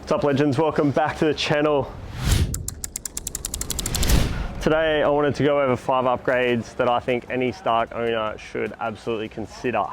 What's up, legends? Welcome back to the channel. Today I wanted to go over 5 upgrades that I think any Stark owner should absolutely consider.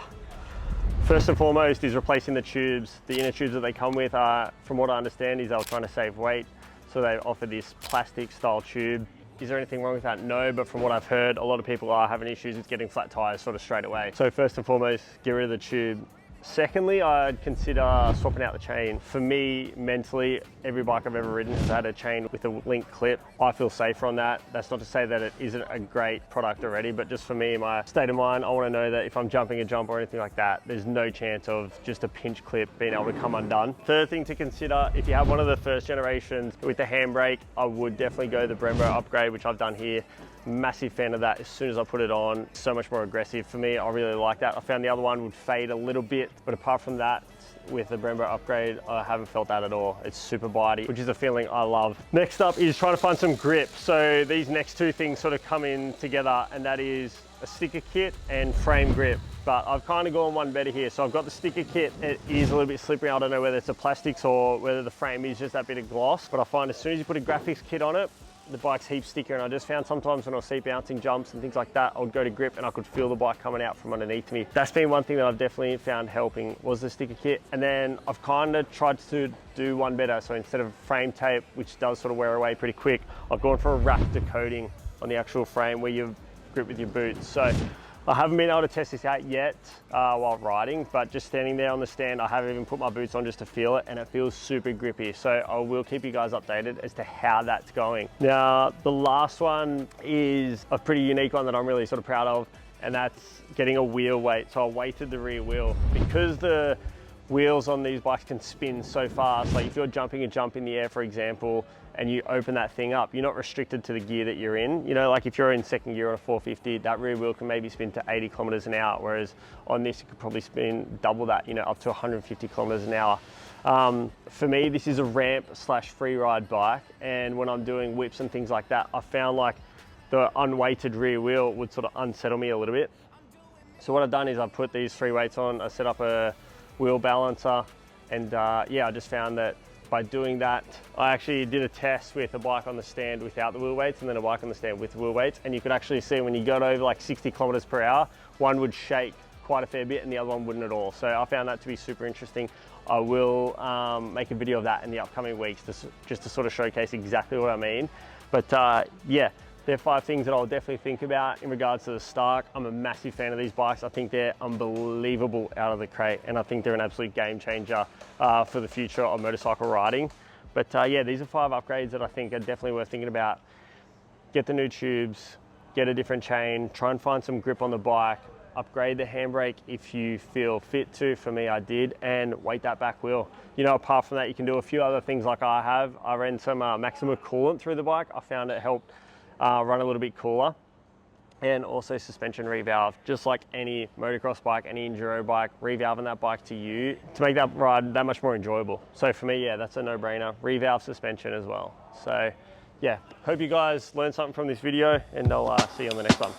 First and foremost is replacing the tubes. The inner tubes that they come with are, from what I understand, is they were trying to save weight, so they offer this plastic style tube. Is there anything wrong with that? No, but from what I've heard, a lot of people are having issues with getting flat tires sort of straight away. So first and foremost, get rid of the tube. Secondly, I'd consider swapping out the chain. For me, mentally, every bike I've ever ridden has had a chain with a link clip. I feel safer on that. That's not to say that it isn't a great product already, but just for me, my state of mind, I want to know that if I'm jumping a jump or anything like that, there's no chance of just a pinch clip being able to come undone. Third thing to consider, if you have one of the first generations with the handbrake, I would definitely go the Brembo upgrade, which I've done here. Massive fan of that. As soon as I put it on, so much more aggressive for me. I really like that. I found the other one would fade a little bit, but apart from that, with the Brembo upgrade, I haven't felt that at all. It's super bitey, which is a feeling I love. Next up is trying to find some grip. So these next two things sort of come in together, and that is a sticker kit and frame grip. But I've kind of gone one better here. So I've got the sticker kit. It is a little bit slippery. I don't know whether it's the plastics or whether the frame is just that bit of gloss, but I find as soon as you put a graphics kit on it, the bike's heaps stickier, and I just found sometimes when I see bouncing jumps and things like that, I would go to grip and I could feel the bike coming out from underneath me. That's been one thing that I've definitely found helping, was the sticker kit. And then I've kind of tried to do one better. So instead of frame tape, which does sort of wear away pretty quick, I've gone for a Raptor coating on the actual frame where you grip with your boots. So I haven't been able to test this out yet while riding, but just standing there on the stand, I haven't even put my boots on just to feel it, and it feels super grippy. So I will keep you guys updated as to how that's going. Now, the last one is a pretty unique one that I'm really sort of proud of, and that's getting a wheel weight. So I weighted the rear wheel. Because the wheels on these bikes can spin so fast, like if you're jumping a jump in the air, for example, and you open that thing up, you're not restricted to the gear that you're in. You know, like if you're in second gear on a 450, that rear wheel can maybe spin to 80 kilometers an hour, whereas on this, it could probably spin double that, you know, up to 150 kilometers an hour. For me, this is a ramp slash free ride bike, and when I'm doing whips and things like that, I found like the unweighted rear wheel would sort of unsettle me a little bit. So what I've done is I've put these 3 weights on, I set up a wheel balancer, and yeah, I just found that by doing that, I actually did a test with a bike on the stand without the wheel weights and then a bike on the stand with the wheel weights, and you could actually see when you got over like 60 kilometers per hour, one would shake quite a fair bit and the other one wouldn't at all. So I found that to be super interesting. I will make a video of that in the upcoming weeks just to sort of showcase exactly what I mean. But yeah, they're 5 things that I'll definitely think about in regards to the Stark. I'm a massive fan of these bikes. I think they're unbelievable out of the crate, and I think they're an absolute game changer for the future of motorcycle riding. But yeah, these are 5 upgrades that I think are definitely worth thinking about. Get the new tubes, get a different chain, try and find some grip on the bike, upgrade the handbrake if you feel fit to. For me, I did, and weight that back wheel. You know, apart from that, you can do a few other things like I have. I ran some Maxima coolant through the bike. I found it helped run a little bit cooler, and also suspension revalve. Just like any motocross bike, any enduro bike, revalving that bike to you to make that ride that much more enjoyable. So for me, yeah, that's a no-brainer. Revalve suspension as well. So yeah, hope you guys learned something from this video, and I'll see you on the next one.